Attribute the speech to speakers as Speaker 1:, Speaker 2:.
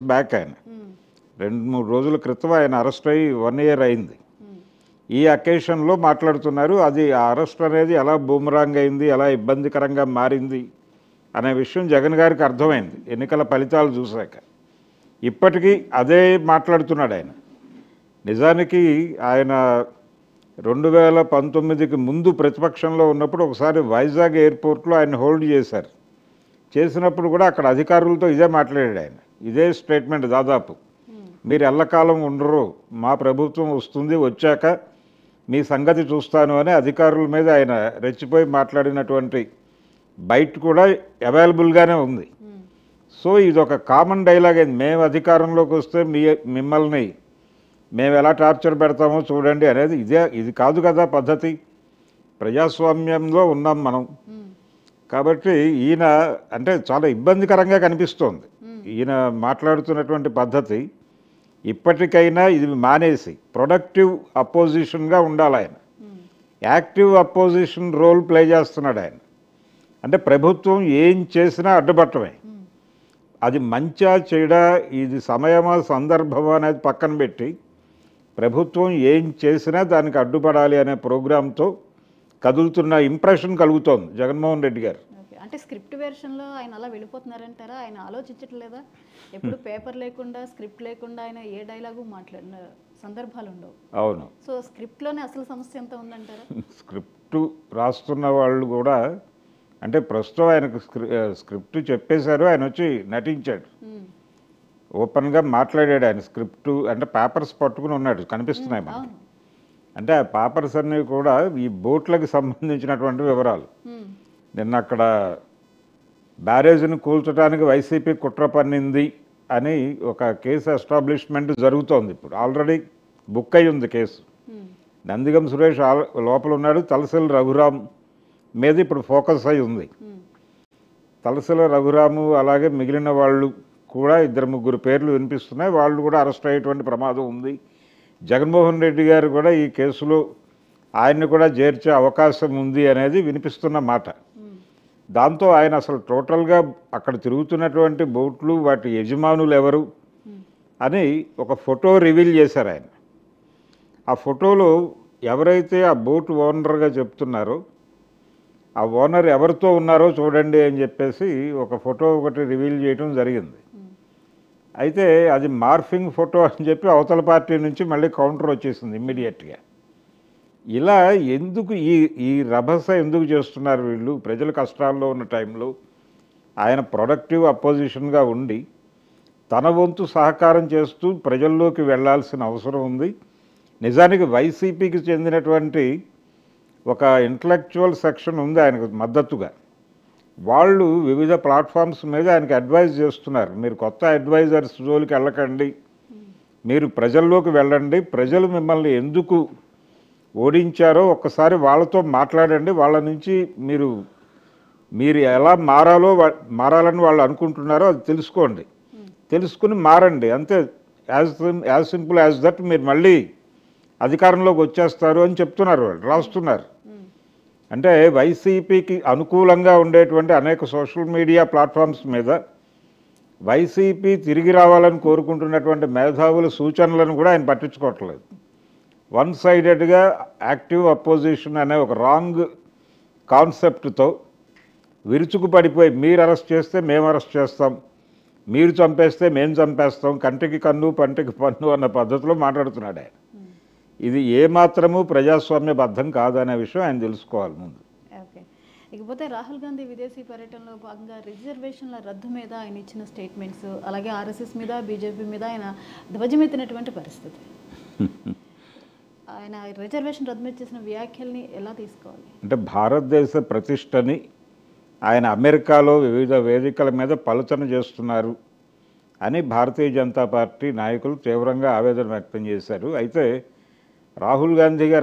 Speaker 1: Back ఆయన 2-3 రోజుల క్రితం ఆయన అరెస్ట్ అయ్యి 1 ఇయర్ అయింది. ఈ అకేషన్లో మాట్లాడుతున్నారు. అది ఆ అరెస్ట్ అనేది ఎలా బూమరాంగ్ అయింది, ఎలా ఇబ్బందికరంగా మారింది అనే విషయం జగన్ గారికి అర్థమైంది ఎన్నికల ఫలితాలు చూశాక. ఇప్పటికీ అదే మాట్లాడుతున్నాడు ఆయన. నిజానికి ఆయన 2019కి ముందు ప్రతిపక్షంలో ఉన్నప్పుడు ఒకసారి వైజాగ్ ఎయిర్పోర్ట్లో ఆయన హోల్డ్ చేశారు. చేసినప్పుడు కూడా అక్కడ అధికారులతో ఇదే మాట్లాడాడు ఆయన. ఇదే స్టేట్మెంట్ దాదాపు, మీరు ఎల్లకాలం ఉండరు, మా ప్రభుత్వం వస్తుంది, వచ్చాక మీ సంగతి చూస్తాను అని అధికారుల మీద ఆయన రెచ్చిపోయి మాట్లాడినటువంటి బయట కూడా అవైలబుల్గానే ఉంది. సో ఇది ఒక కామన్ డైలాగ్ అయింది. మేము అధికారంలోకి వస్తే మిమ్మల్ని మేము ఎలా టార్చర్ పెడతామో చూడండి అనేది. ఇది కాదు కదా పద్ధతి. ప్రజాస్వామ్యంలో ఉన్నాం మనం. కాబట్టి ఈయన అంటే చాలా ఇబ్బందికరంగా కనిపిస్తోంది ఈయన మాట్లాడుతున్నటువంటి పద్ధతి. ఇప్పటికైనా ఇది మానేసి ప్రొడక్టివ్ అపోజిషన్గా ఉండాలి ఆయన. యాక్టివ్ అపోజిషన్ రోల్ ప్లే చేస్తున్నాడు ఆయన. అంటే ప్రభుత్వం ఏం చేసినా అడ్డుపట్టమే. అది మంచా చెడా, ఇది సమయమా సందర్భమా అనేది పక్కన పెట్టి ప్రభుత్వం ఏం చేసినా దానికి అడ్డుపడాలి అనే ప్రోగ్రాంతో కదులుతున్న ఇంప్రెషన్ కలుగుతోంది జగన్మోహన్ రెడ్డి గారు.
Speaker 2: అంటే స్క్రిప్ట్ వెర్షన్లో ఆయన అలా వెళ్ళిపోతున్నారంటారా? ఆయన ఆలోచించట్లేదా? ఎప్పుడు పేపర్ లేకుండా, స్క్రిప్ట్ లేకుండా ఆయన ఏ డైలాగు మాట్లాడిన సందర్భాలు ఉండవు.
Speaker 1: అవును.
Speaker 2: సో స్క్రిప్ట్లోనే అసలు సమస్య ఎంత ఉందంటారా?
Speaker 1: స్క్రిప్ట్ రాస్తున్న వాళ్ళు కూడా అంటే ప్రస్తుతం ఆయనకు స్క్రిప్ట్ చెప్పేశారు, ఆయన వచ్చి నటించాడు, ఓపెన్గా మాట్లాడాడు. ఆయన స్క్రిప్ట్ అంటే పేపర్స్ పట్టుకుని ఉన్నాడు, కనిపిస్తున్నాయి మనకి. అంటే ఆ పేపర్స్ అన్నీ కూడా ఈ బోట్లకు సంబంధించినటువంటి వివరాలు. నిన్న అక్కడ బ్యారేజ్ను కూల్చడానికి వైసీపీ కుట్ర పన్నింది అని ఒక కేసు ఎస్టాబ్లిష్మెంట్ జరుగుతోంది. ఇప్పుడు ఆల్రెడీ బుక్ అయి ఉంది కేసు. నందిగం సురేష్ లోపల ఉన్నాడు. తలసిల రఘురామ్ మీద ఇప్పుడు ఫోకస్ అయి ఉంది. తలసిల రఘురాము అలాగే మిగిలిన వాళ్ళు కూడా 2-3 పేర్లు వినిపిస్తున్నాయి. వాళ్ళు కూడా అరెస్ట్ అయ్యేటువంటి ప్రమాదం ఉంది. జగన్మోహన్ రెడ్డి గారు కూడా ఈ కేసులో ఆయన్ని కూడా చేర్చే అవకాశం ఉంది అనేది వినిపిస్తున్న మాట. దాంతో ఆయన అసలు టోటల్గా అక్కడ తిరుగుతున్నటువంటి బోట్లు, వాటి యజమానులు ఎవరు అని ఒక ఫోటో రివీల్ చేశారు ఆయన. ఆ ఫోటోలో ఎవరైతే ఆ బోట్ ఓనర్గా చెప్తున్నారో ఆ ఓనర్ ఎవరితో ఉన్నారో చూడండి అని చెప్పేసి ఒక ఫోటో ఒకటి రివీల్ చేయడం జరిగింది. అయితే అది మార్ఫింగ్ ఫోటో అని చెప్పి అవతల పార్టీ నుంచి మళ్ళీ కౌంటర్ వచ్చేసింది ఇమ్మీడియట్గా. ఇలా ఎందుకు ఈ రభస ఎందుకు చేస్తున్నారు వీళ్ళు? ప్రజల కష్టాల్లో ఉన్న టైంలో ఆయన ప్రొడక్టివ్ అపోజిషన్గా ఉండి తన వంతు సహకారం చేస్తూ ప్రజల్లోకి వెళ్లాల్సిన అవసరం ఉంది. నిజానికి వైసీపీకి చెందినటువంటి ఒక ఇంటలెక్చువల్ సెక్షన్ ఉంది ఆయనకు మద్దతుగా. వాళ్ళు వివిధ ప్లాట్ఫామ్స్ మీద ఆయనకి అడ్వైజ్ చేస్తున్నారు. మీరు కొత్త అడ్వైజర్స్ జోలికి వెళ్ళకండి, మీరు ప్రజల్లోకి వెళ్ళండి, ప్రజలు మిమ్మల్ని ఎందుకు ఓడించారో ఒక్కసారి వాళ్ళతో మాట్లాడండి, వాళ్ళ నుంచి మీరు ఎలా మారాలని వాళ్ళు అనుకుంటున్నారో అది తెలుసుకోండి, తెలుసుకుని మారండి, అంతే. As simple as that. మీరు మళ్ళీ అధికారంలోకి వచ్చేస్తారు అని చెప్తున్నారు వాళ్ళు, రాస్తున్నారు. అంటే వైసీపీకి అనుకూలంగా ఉండేటువంటి అనేక సోషల్ మీడియా ప్లాట్ఫామ్స్ మీద వైసీపీ తిరిగి రావాలని కోరుకుంటున్నటువంటి మేధావుల సూచనలను కూడా ఆయన పట్టించుకోవట్లేదు. వన్ సైడెడ్గా యాక్టివ్ అపోజిషన్ అనే ఒక రాంగ్ కాన్సెప్ట్తో విరుచుకు పడిపోయి, మీరు అరెస్ట్ చేస్తే మేము అరెస్ట్ చేస్తాం, మీరు చంపేస్తే మేము చంపేస్తాం, కంటికి కన్ను పంటికి పన్ను అన్న పద్ధతిలో మాట్లాడుతున్నాడు ఆయన. ఇది ఏమాత్రము ప్రజాస్వామ్యబద్ధం కాదనే విషయం ఆయన తెలుసుకోవాలి ముందు.
Speaker 2: ఓకే. ఇకపోతే రాహుల్ గాంధీ విదేశీ పర్యటనలో భాగంగా రిజర్వేషన్ల రద్దు మీద ఆయన ఇచ్చిన స్టేట్మెంట్స్, అలాగే ఆర్ఎస్ఎస్ మీద, బీజేపీ మీద ఆయన ధ్వజమెత్తినటువంటి పరిస్థితి. ఆయన రిజర్వేషన్ రద్దు మీద చేసిన వ్యాఖ్యల్ని ఎలా తీసుకోవాలి?
Speaker 1: అంటే భారతదేశ ప్రతిష్టని ఆయన అమెరికాలో వివిధ వేదికల మీద పలుచన చేస్తున్నారు అని భారతీయ జనతా పార్టీ నాయకులు తీవ్రంగా ఆవేదన వ్యక్తం చేశారు. అయితే రాహుల్ గాంధీ గారు